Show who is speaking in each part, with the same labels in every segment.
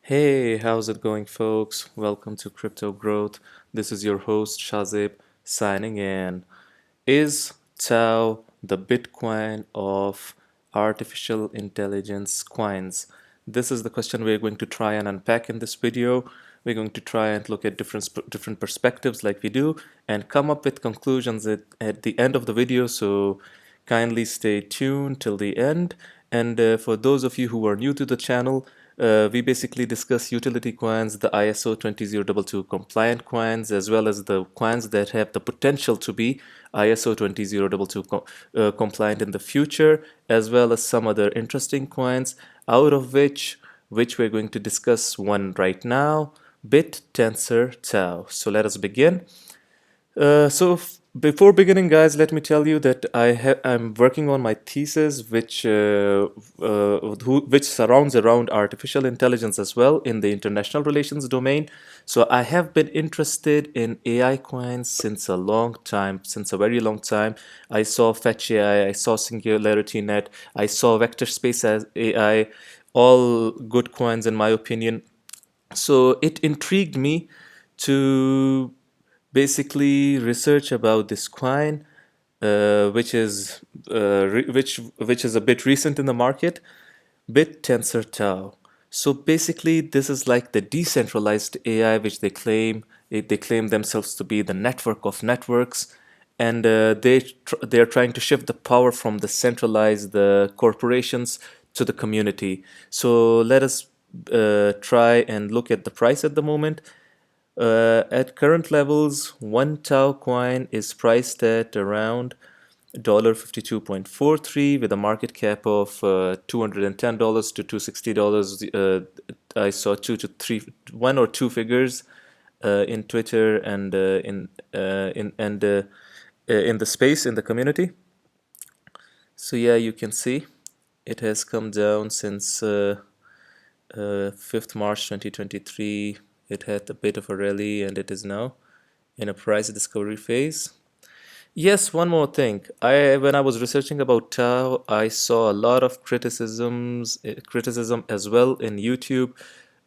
Speaker 1: Hey, how's it going, folks? Welcome to Crypto Growth. This is your host, Shazib, signing in. Is Tao the Bitcoin of artificial intelligence coins? This is the question we're going to try and unpack in this video. We're going to try and look at different perspectives like we do and come up with conclusions at the end of the video. So kindly stay tuned till the end. And for those of you who are new to the channel, we basically discuss utility coins, the ISO20022 compliant coins, as well as the coins that have the potential to be ISO20022 compliant in the future, as well as some other interesting coins, out of which we're going to discuss one right now, Bittensor Tao. So let us begin. Before beginning, guys, let me tell you that I'm working on my thesis, which surrounds around artificial intelligence as well in the international relations domain. So I have been interested in AI coins since a long time, since a very long time. I saw Fetch AI, I saw Singularity Net, I saw Vector Space as AI, all good coins in my opinion. So it intrigued me to basically research about this coin, which is a bit recent in the market, Bittensor Tao. So basically, this is like the decentralized AI, which they claim themselves to be the network of networks, and they are trying to shift the power from the centralized the corporations to the community. So let us try and look at the price at the moment. At current levels, one Tau coin is priced at around $52.43 with a market cap of $210 to $260. I saw one or two figures in Twitter and in the space in the community. So yeah, you can see it has come down since 5th March 2023. It had a bit of a rally and it is now in a price discovery phase. Yes, one more thing. When I was researching about Tao, I saw a lot of criticism as well in YouTube.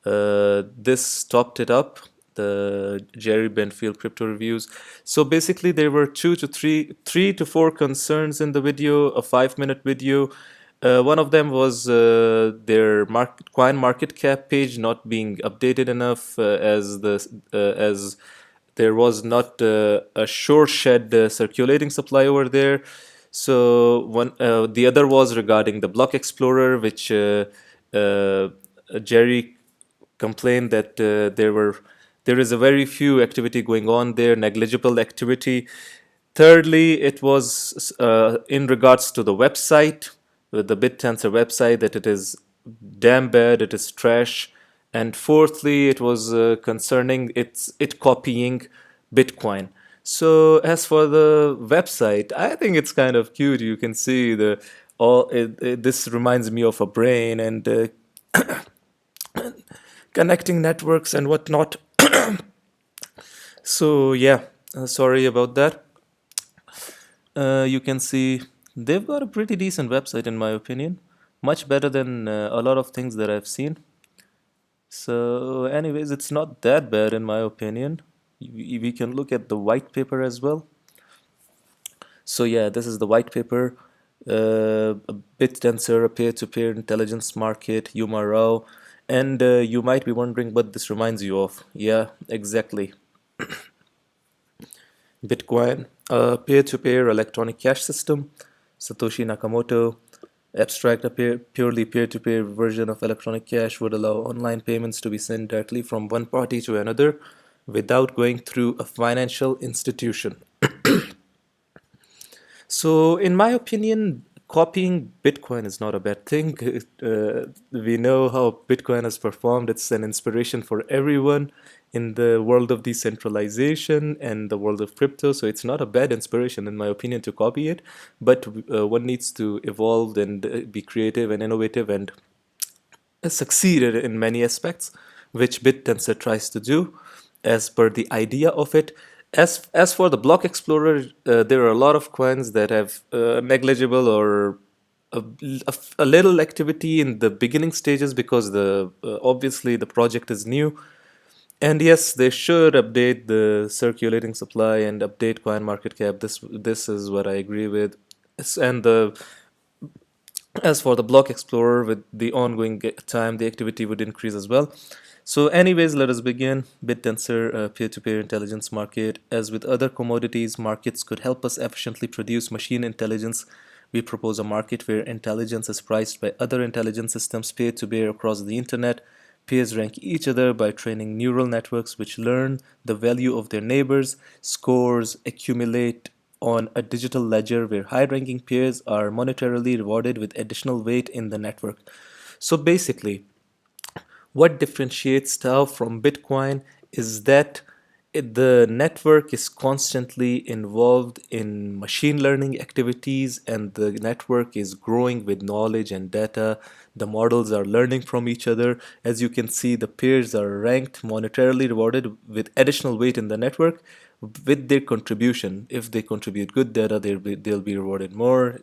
Speaker 1: This topped it up, the Jerry Benfield crypto reviews. So basically, there were three to four concerns in the video, a 5-minute video. One of them was their coin market cap page not being updated enough, as there was not a sure shed circulating supply over there. So the other was regarding the block explorer, which uh, Jerry complained that there is a very few activity going on there, negligible activity. Thirdly, it was in regards to the website, the BitTensor website, that it is damn bad, it is trash. And fourthly, it was concerning it copying Bitcoin. So as for the website, I think it's kind of cute. You can see this reminds me of a brain and connecting networks and whatnot. So yeah, sorry about that. You can see they've got a pretty decent website in my opinion, much better than a lot of things that I've seen. So anyways, it's not that bad in my opinion. We can look at the white paper as well. So yeah, this is the white paper. A bit denser, a peer-to-peer intelligence market, Yuma Rao. And you might be wondering what this reminds you of. Yeah, exactly. Bitcoin, a peer-to-peer electronic cash system. Satoshi Nakamoto, abstract, a purely peer-to-peer version of electronic cash would allow online payments to be sent directly from one party to another without going through a financial institution. So, in my opinion, copying Bitcoin is not a bad thing. We know how Bitcoin has performed. It's an inspiration for everyone in the world of decentralization and the world of crypto. So, it's not a bad inspiration, in my opinion, to copy it. But one needs to evolve and be creative and innovative and succeeded in many aspects, which BitTensor tries to do as per the idea of it. As for the block explorer, there are a lot of coins that have negligible or a, a little activity in the beginning stages because the obviously the project is new. And yes, they should update the circulating supply and update coin market cap. This is what I agree with. And the as for the block explorer, with the ongoing time, the activity would increase as well. So, anyways, let us begin. Bittensor peer-to-peer intelligence market. As with other commodities, markets could help us efficiently produce machine intelligence. We propose a market where intelligence is priced by other intelligence systems peer-to-peer across the internet. Peers rank each other by training neural networks which learn the value of their neighbors. Scores accumulate on a digital ledger where high ranking peers are monetarily rewarded with additional weight in the network. So basically, what differentiates Tao from Bitcoin is that the network is constantly involved in machine learning activities, and the network is growing with knowledge and data. The models are learning from each other. As you can see, the peers are ranked monetarily rewarded with additional weight in the network with their contribution. If they contribute good data, they'll be rewarded more.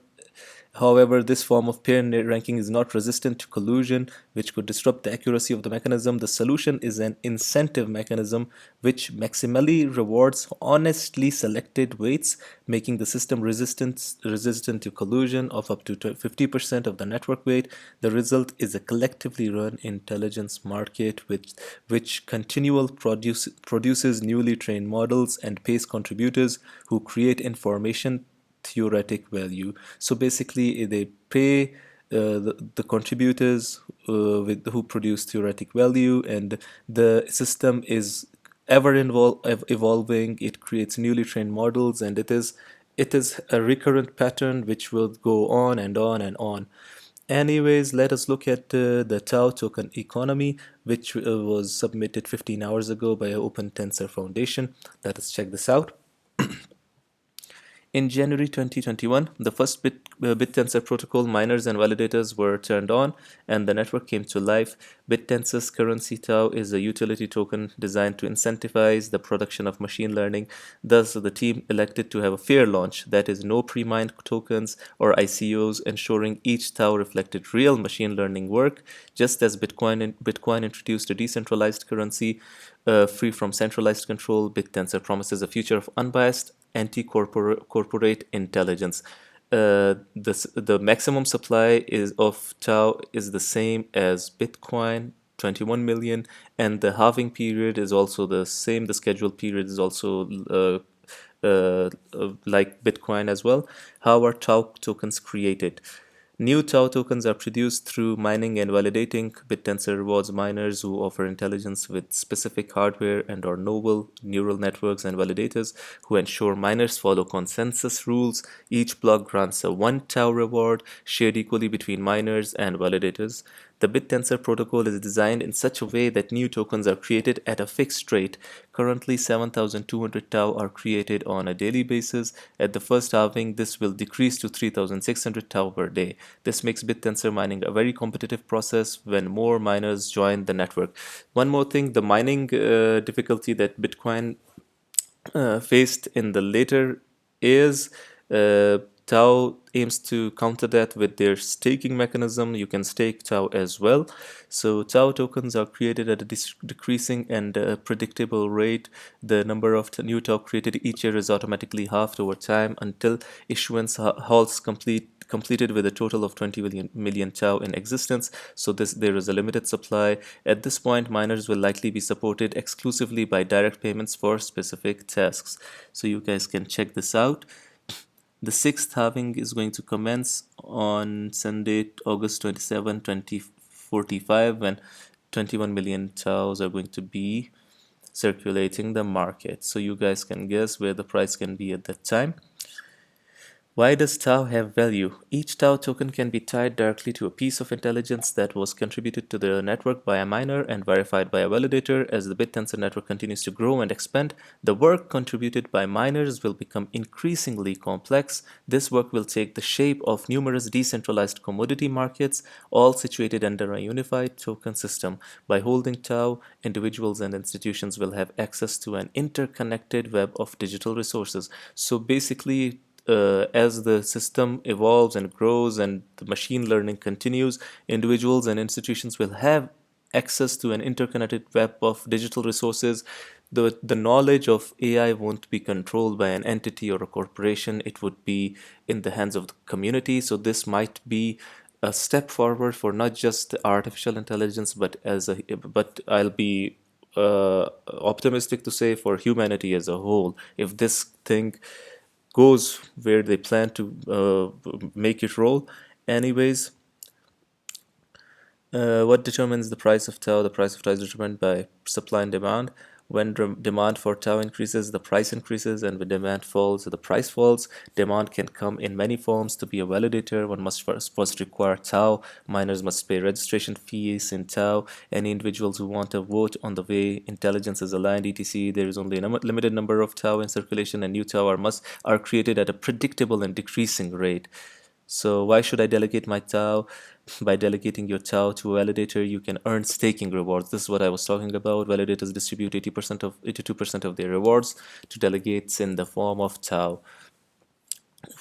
Speaker 1: However, this form of peer ranking is not resistant to collusion, which could disrupt the accuracy of the mechanism. The solution is an incentive mechanism which maximally rewards honestly selected weights, making the system resistant to collusion of up to 50% of the network weight. The result is a collectively run intelligence market which produces newly trained models and pays contributors who create information theoretic value. So basically, they pay the contributors who produce theoretic value, and the system is evolving. It creates newly trained models, and it is a recurrent pattern which will go on and on and on. Anyways, let us look at the Tau token economy, which was submitted 15 hours ago by Open Tensor Foundation. Let us check this out. In January 2021, the first BitTensor protocol miners and validators were turned on, and the network came to life. BitTensor's currency Tau is a utility token designed to incentivize the production of machine learning. Thus, the team elected to have a fair launch, that is, no pre-mined tokens or ICOs, ensuring each Tau reflected real machine learning work. Just as Bitcoin introduced a decentralized currency free from centralized control, BitTensor promises a future of unbiased anti-corporate intelligence. The maximum supply is of Tau is the same as Bitcoin, 21 million, and the halving period is also the same. The scheduled period is also like Bitcoin as well. How are Tau tokens created? New Tau tokens are produced through mining and validating. Bittensor rewards miners who offer intelligence with specific hardware and or novel neural networks and validators who ensure miners follow consensus rules. Each block grants a 1 Tau reward shared equally between miners and validators. The Bittensor protocol is designed in such a way that new tokens are created at a fixed rate. Currently, 7,200 Tau are created on a daily basis. At the first halving, this will decrease to 3,600 Tau per day. This makes Bittensor mining a very competitive process when more miners join the network. One more thing, the mining difficulty that Bitcoin faced in the later years, Tau aims to counter that with their staking mechanism. You can stake Tau as well. So Tau tokens are created at a decreasing and predictable rate. The number of new Tau created each year is automatically halved over time until issuance halts completed with a total of 20 million Tau in existence. So there is a limited supply. At this point, miners will likely be supported exclusively by direct payments for specific tasks. So you guys can check this out. The sixth halving is going to commence on Sunday, August 27, 2045, when 21 million Taos are going to be circulating the market. So you guys can guess where the price can be at that time. Why does Tau have value? Each Tau token can be tied directly to a piece of intelligence that was contributed to the network by a miner and verified by a validator. As the Bittensor network continues to grow and expand, the work contributed by miners will become increasingly complex. This work will take the shape of numerous decentralized commodity markets, all situated under a unified token system. By holding Tau, individuals and institutions will have access to an interconnected web of digital resources. So basically, as the system evolves and grows and the machine learning continues, individuals and institutions will have access to an interconnected web of digital resources. The knowledge of AI won't be controlled by an entity or a corporation. It would be in the hands of the community. So this might be a step forward for not just artificial intelligence, but I'll be optimistic to say for humanity as a whole. If this thing goes where they plan to make it roll, anyways, what determines the price of tau? The price of tau is determined by supply and demand. When demand for tau increases, the price increases, and when demand falls, the price falls. Demand can come in many forms. To be a validator, one must first require tau. Miners must pay registration fees in tau. Any individuals who want a vote on the way intelligence is aligned, etc. There is only a limited number of tau in circulation, and new tau are created at a predictable and decreasing rate. So why should I delegate my tau? By delegating your tau to a validator, you can earn staking rewards. This is what I was talking about. Validators distribute 82% of their rewards to delegates in the form of tau.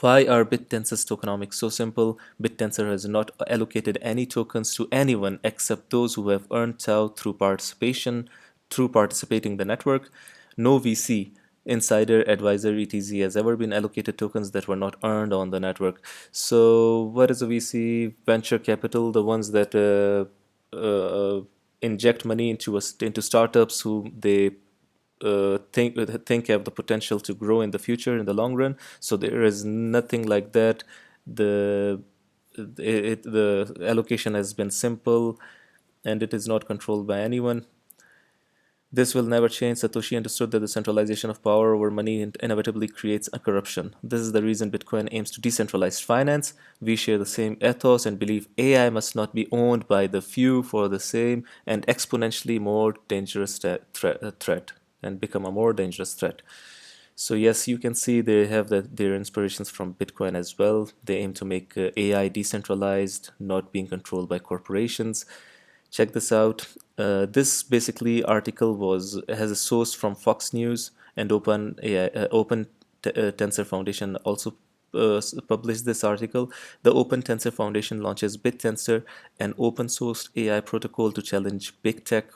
Speaker 1: Why are Bittensor's tokenomics so simple? Bittensor has not allocated any tokens to anyone except those who have earned tau through participating in the network. No VC, insider, advisor, etc. has ever been allocated tokens that were not earned on the network. So what is a VC? Venture capital, the ones that inject money into startups who they think have the potential to grow in the future in the long run. So there is nothing like that. The allocation has been simple, and it is not controlled by anyone. This will never change. Satoshi understood that the centralization of power over money inevitably creates a corruption. This is the reason Bitcoin aims to decentralize finance. We share the same ethos and believe AI must not be owned by the few for the same and exponentially more dangerous threat and become a more dangerous threat. So yes, you can see they have their inspirations from Bitcoin as well. They aim to make AI decentralized, not being controlled by corporations. Check this out. This basically article has a source from Fox News, and Open Tensor Foundation also published this article. The Open Tensor Foundation launches Bittensor, an open source AI protocol to challenge big tech.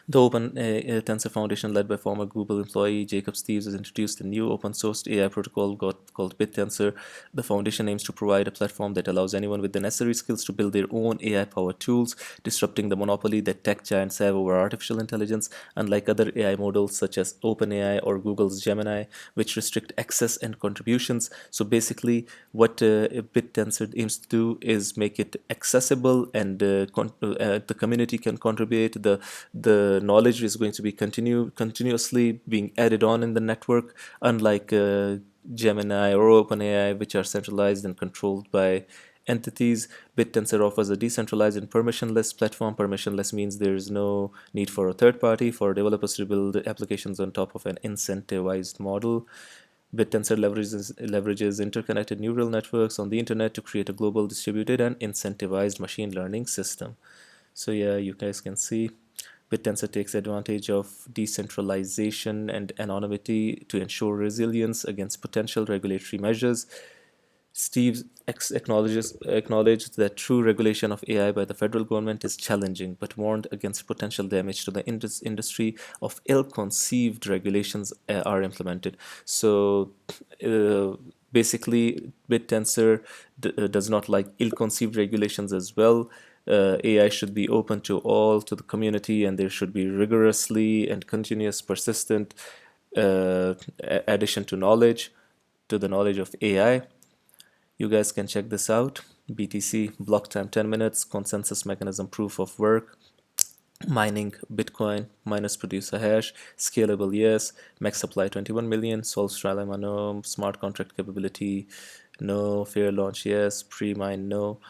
Speaker 1: The Open Tensor Foundation, led by former Google employee Jacob Steves, has introduced a new open-source AI protocol called Bittensor. The foundation aims to provide a platform that allows anyone with the necessary skills to build their own AI-powered tools, disrupting the monopoly that tech giants have over artificial intelligence. Unlike other AI models such as OpenAI or Google's Gemini, which restrict access and contributions. So basically, what Bittensor aims to do is make it accessible, and the community can contribute. The knowledge is going to be continuously being added on in the network, unlike Gemini or OpenAI, which are centralized and controlled by entities. Bittensor offers a decentralized and permissionless platform. Permissionless means there is no need for a third party for developers to build applications on top of an incentivized model. Bittensor leverages interconnected neural networks on the internet to create a global, distributed, and incentivized machine learning system. So yeah, you guys can see Bittensor takes advantage of decentralization and anonymity to ensure resilience against potential regulatory measures. Steve acknowledged that true regulation of AI by the federal government is challenging, but warned against potential damage to the industry if ill-conceived regulations are implemented. So basically, Bittensor does not like ill-conceived regulations as well. AI should be open to all, to the community, and there should be rigorously and continuous, persistent addition to knowledge, to the knowledge of AI. You guys can check this out. BTC, block time 10 minutes, consensus mechanism proof of work, mining Bitcoin, miners produce a hash, scalable yes, max supply 21 million, solves trilemma no, smart contract capability no, fair launch yes, pre-mine no,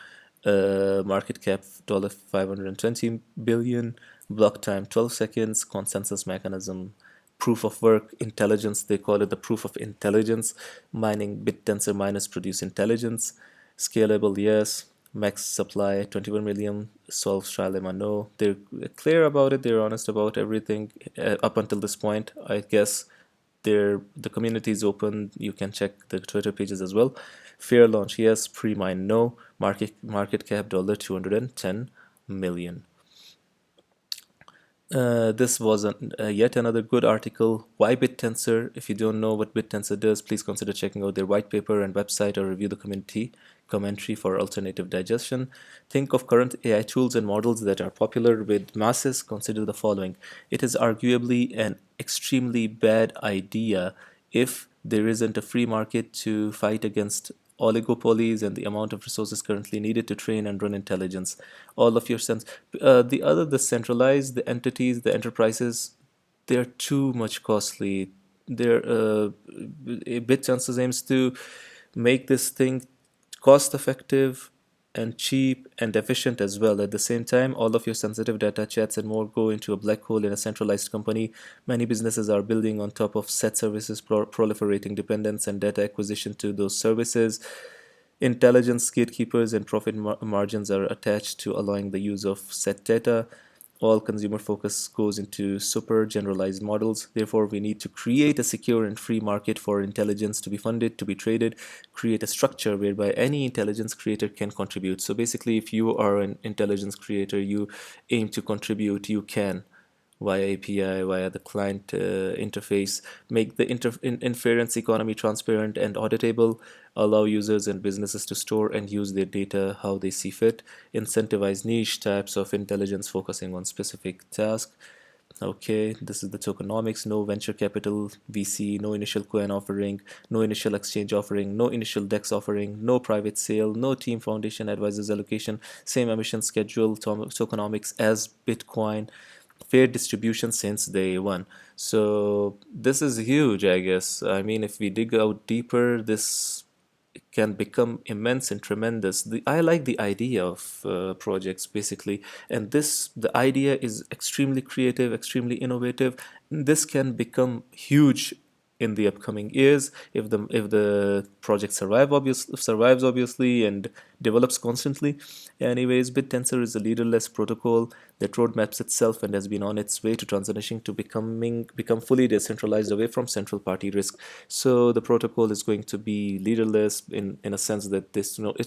Speaker 1: market cap $520 billion, block time 12 seconds, consensus mechanism proof of work, intelligence, they call it the proof of intelligence, mining Bittensor miners produce intelligence, scalable yes, max supply 21 million, solves trilemma no. They're clear about it, they're honest about everything up until this point, I guess. the community is open. You can check the Twitter pages as well. Fair launch, yes. Pre-mine, no. Market cap $210 million. This was yet another good article. Why Bittensor? If you don't know what Bittensor does, please consider checking out their white paper and website, or review the community commentary for alternative digestion. Think of current AI tools and models that are popular with masses. Consider the following. It is arguably an extremely bad idea if there isn't a free market to fight against oligopolies and the amount of resources currently needed to train and run intelligence. All of your sense, the centralized, the entities, the enterprises, they're too much costly. They're BitChances aims to make this thing cost effective and cheap and efficient as well. At the same time, all of your sensitive data, chats, and more go into a black hole in a centralized company. Many businesses are building on top of set services, proliferating dependence and data acquisition to those services. Intelligence gatekeepers and profit margins are attached to allowing the use of set data. All consumer focus goes into super generalized models. Therefore, we need to create a secure and free market for intelligence to be funded, to be traded, create a structure whereby any intelligence creator can contribute. So basically, if you are an intelligence creator, you aim to contribute, you can via API, via the client interface, make the inference economy transparent and auditable, allow users and businesses to store and use their data how they see fit, incentivize niche types of intelligence focusing on specific tasks. Okay, this is the tokenomics. No venture capital, VC, no initial coin offering, no initial exchange offering, no initial DEX offering, no private sale, no team foundation advisors allocation, same emission schedule, tokenomics as Bitcoin, fair distribution since day one. So this is huge, I guess. I mean, if we dig out deeper, this can become immense and tremendous. I like the idea of projects basically, and the idea is extremely creative, extremely innovative. This can become huge in the upcoming years if the project survives obviously and develops constantly. Anyways, Bittensor is a leaderless protocol that roadmaps itself and has been on its way to transitioning to become fully decentralized away from central party risk. So the protocol is going to be leaderless in a sense that it's not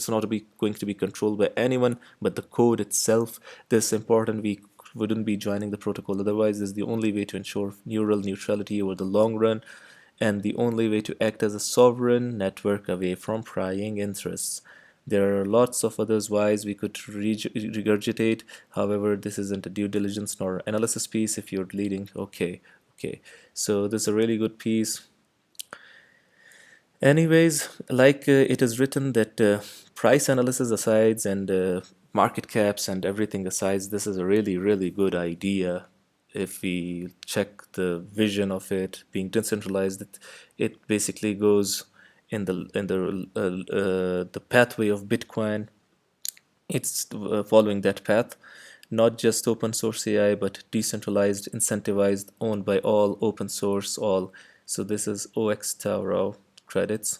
Speaker 1: going to be controlled by anyone but the code itself. This is important. We wouldn't be joining the protocol otherwise. This is the only way to ensure neural neutrality over the long run, and the only way to act as a sovereign network away from prying interests. There are lots of others whys we could regurgitate. However, this isn't a due diligence nor analysis piece if you're leading. Okay. So this is a really good piece. Anyways, like it is written that price analysis asides and market caps and everything asides, this is a really, really good idea. If we check the vision of it being decentralized, it basically goes in the pathway of Bitcoin. It's following that path, not just open source AI, but decentralized, incentivized, owned by all, open source, all. So this is OX Tao credits.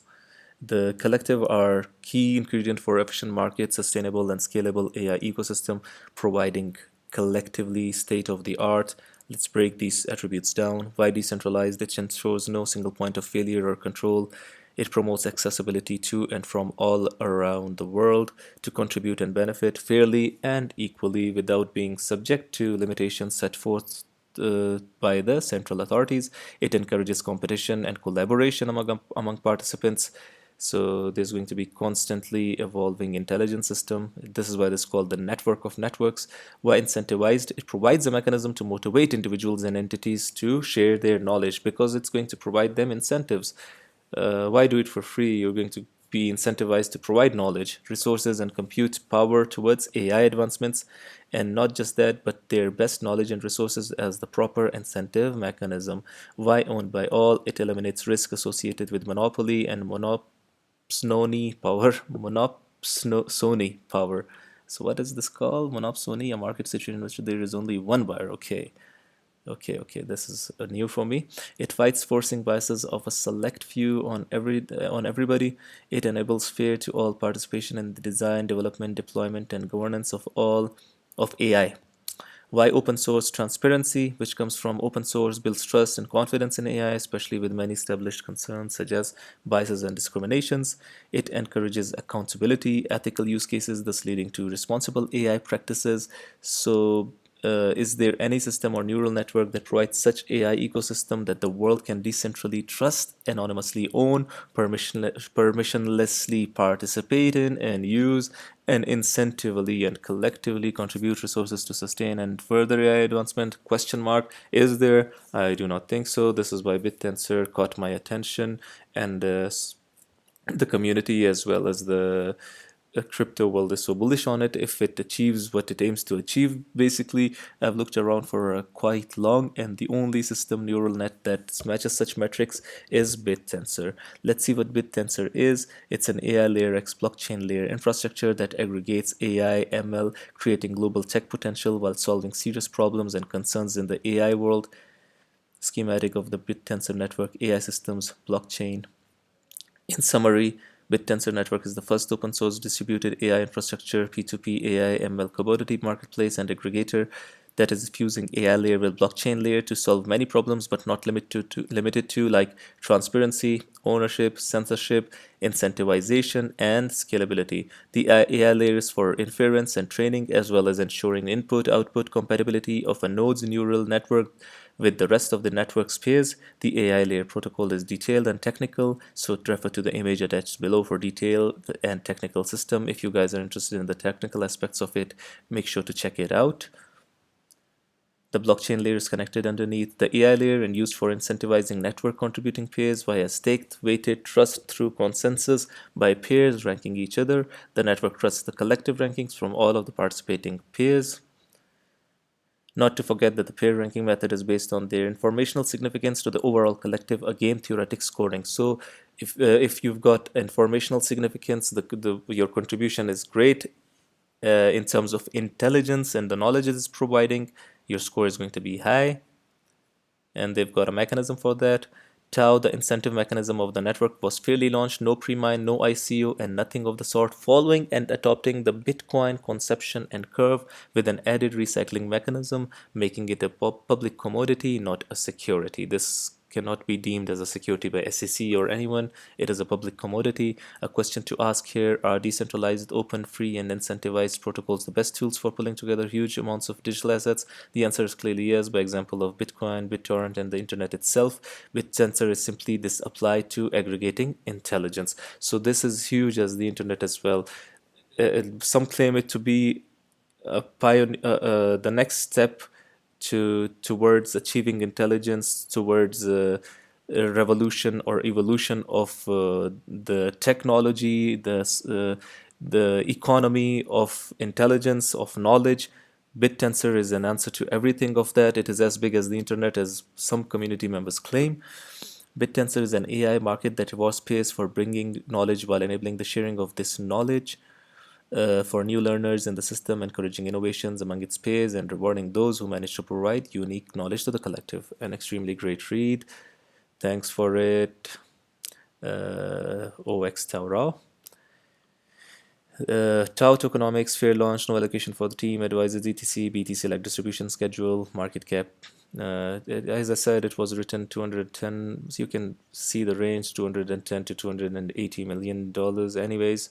Speaker 1: The collective are key ingredient for efficient market, sustainable and scalable AI ecosystem, providing collectively state-of-the-art. Let's break these attributes down. Why decentralized? It ensures no single point of failure or control. It promotes accessibility to and from all around the world to contribute and benefit fairly and equally without being subject to limitations set forth by the central authorities. It encourages competition and collaboration among participants. So there's going to be constantly evolving intelligence system. This is why this is called the network of networks. Why incentivized? It provides a mechanism to motivate individuals and entities to share their knowledge because it's going to provide them incentives. Why do it for free? You're going to be incentivized to provide knowledge, resources, and compute power towards AI advancements. And not just that, but their best knowledge and resources as the proper incentive mechanism. Why owned by all? It eliminates risk associated with monopoly and monopsony power. Monopsony power. So what is this called? Monopsony, a market situation in which there is only one buyer. Okay, this is new for me. It fights forcing biases of a select few on everybody. It enables fair to all participation in the design, development, deployment, and governance of AI. Why open source? Transparency, which comes from open source, builds trust and confidence in AI, especially with many established concerns such as biases and discriminations. It encourages accountability, ethical use cases, thus leading to responsible AI practices. So, is there any system or neural network that provides such AI ecosystem that the world can decentrally trust, anonymously own, permissionlessly participate in and use, and incentively and collectively contribute resources to sustain and further AI advancement? Question mark. Is there? I do not think so. This is why Bittensor caught my attention, and the community as well as the crypto world is so bullish on it if it achieves what it aims to achieve. Basically, I've looked around for quite long, and the only system neural net that matches such metrics is Bittensor. Let's see what Bittensor is. It's an AI layer X blockchain layer infrastructure that aggregates AI ML, creating global tech potential while solving serious problems and concerns in the AI world. Schematic of the Bittensor network AI systems blockchain. In summary, Bittensor Network is the first open source distributed AI infrastructure, P2P AI ML commodity marketplace and aggregator that is fusing AI layer with blockchain layer to solve many problems, but not limited to like transparency, ownership, censorship, incentivization, and scalability. The AI layer is for inference and training, as well as ensuring input-output compatibility of a node's neural network with the rest of the network space. The AI layer protocol is detailed and technical, so refer to the image attached below for detail and technical system. If you guys are interested in the technical aspects of it, make sure to check it out. The blockchain layer is connected underneath the AI layer and used for incentivizing network contributing pairs via staked, weighted trust through consensus by pairs ranking each other. The network trusts the collective rankings from all of the participating pairs. Not to forget that the pair ranking method is based on their informational significance to the overall collective, a game theoretic scoring. So if you've got informational significance, your contribution is great in terms of intelligence and the knowledge it is providing, your score is going to be high, and they've got a mechanism for that. Tau, the incentive mechanism of the network, was fairly launched, no pre-mine, no ICO, and nothing of the sort, following and adopting the Bitcoin conception and curve with an added recycling mechanism, making it a public commodity, not a security. This cannot be deemed as a security by SEC or anyone. It is a public commodity. A question to ask here: are decentralized, open, free, and incentivized protocols the best tools for pulling together huge amounts of digital assets? The answer is clearly yes, by example of Bitcoin, BitTorrent, and the internet itself. Bitsensor is simply this applied to aggregating intelligence. So this is huge as the internet as well. Some claim it to be the next step towards achieving intelligence, towards a revolution or evolution of the technology, the economy of intelligence, of knowledge. Bittensor is an answer to everything of that. It is as big as the internet as some community members claim. Bittensor is an AI market that rewards peers for bringing knowledge while enabling the sharing of this knowledge for new learners in the system, encouraging innovations among its peers, and rewarding those who manage to provide unique knowledge to the collective. An extremely great read. Thanks for it, OX Tau. Tau tokenomics, fair launch, no allocation for the team, advises ETC, BTC like distribution schedule, market cap. As I said, it was written 210, so you can see the range, 210 to $280 million. Anyways,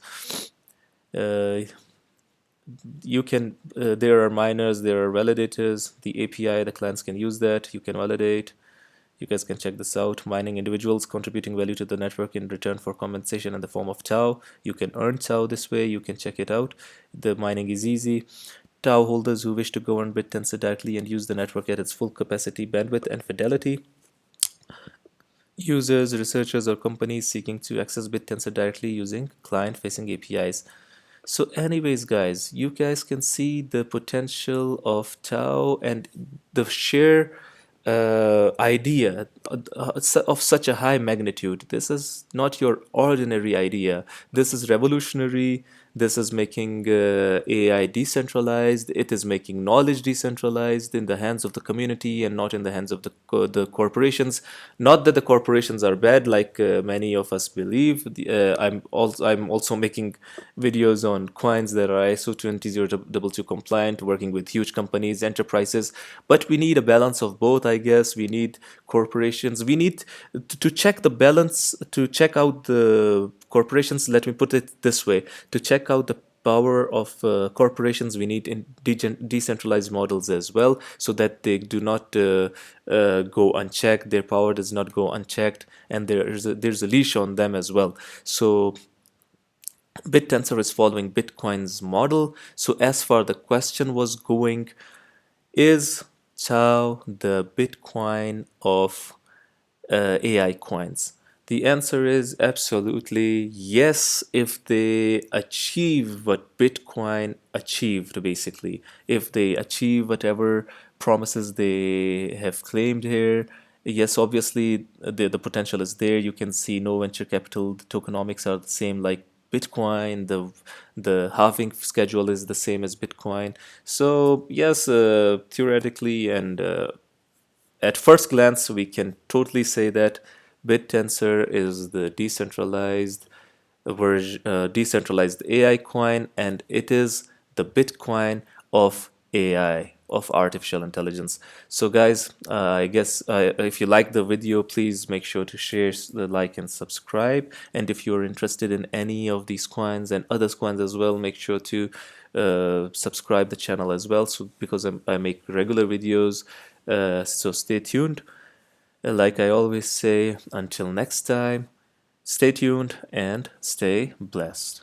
Speaker 1: you can there are miners, there are validators, the API, the clients can use that, you can validate. You guys can check this out. Mining individuals contributing value to the network in return for compensation in the form of Tau. You can earn Tau this way. You can check it out. The mining is easy. Tau holders who wish to govern Bittensor directly and use the network at its full capacity, bandwidth, and fidelity. Users, researchers, or companies seeking to access Bittensor directly using client-facing APIs. So anyways, guys, you guys can see the potential of Tau and the sheer idea of such a high magnitude. This is not your ordinary idea. This is revolutionary. This is making AI decentralized. It is making knowledge decentralized in the hands of the community and not in the hands of the corporations. Not that the corporations are bad, like many of us believe. I'm also making videos on coins that are ISO20022 compliant, working with huge companies, enterprises. But we need a balance of both, I guess. We need corporations. We need to check the balance, to check out the corporations. Let me put it this way: to check out the power of corporations, we need in decentralized models as well, so that they do not go unchecked. Their power does not go unchecked, and there's a leash on them as well. So BitTensor is following Bitcoin's model. So as far the question was going, is Tau the Bitcoin of AI coins? The answer is absolutely yes, if they achieve what Bitcoin achieved, basically. If they achieve whatever promises they have claimed here, yes, obviously the potential is there. You can see no venture capital, the tokenomics are the same like Bitcoin, the halving schedule is the same as Bitcoin. So yes, theoretically and at first glance, we can totally say that BitTensor is the decentralized AI coin, and it is the Bitcoin of AI, of artificial intelligence. So, guys, I guess if you like the video, please make sure to share, the like, and subscribe. And if you're interested in any of these coins and other coins as well, make sure to subscribe the channel as well. So, because I make regular videos, so stay tuned. Like I always say, until next time, stay tuned and stay blessed.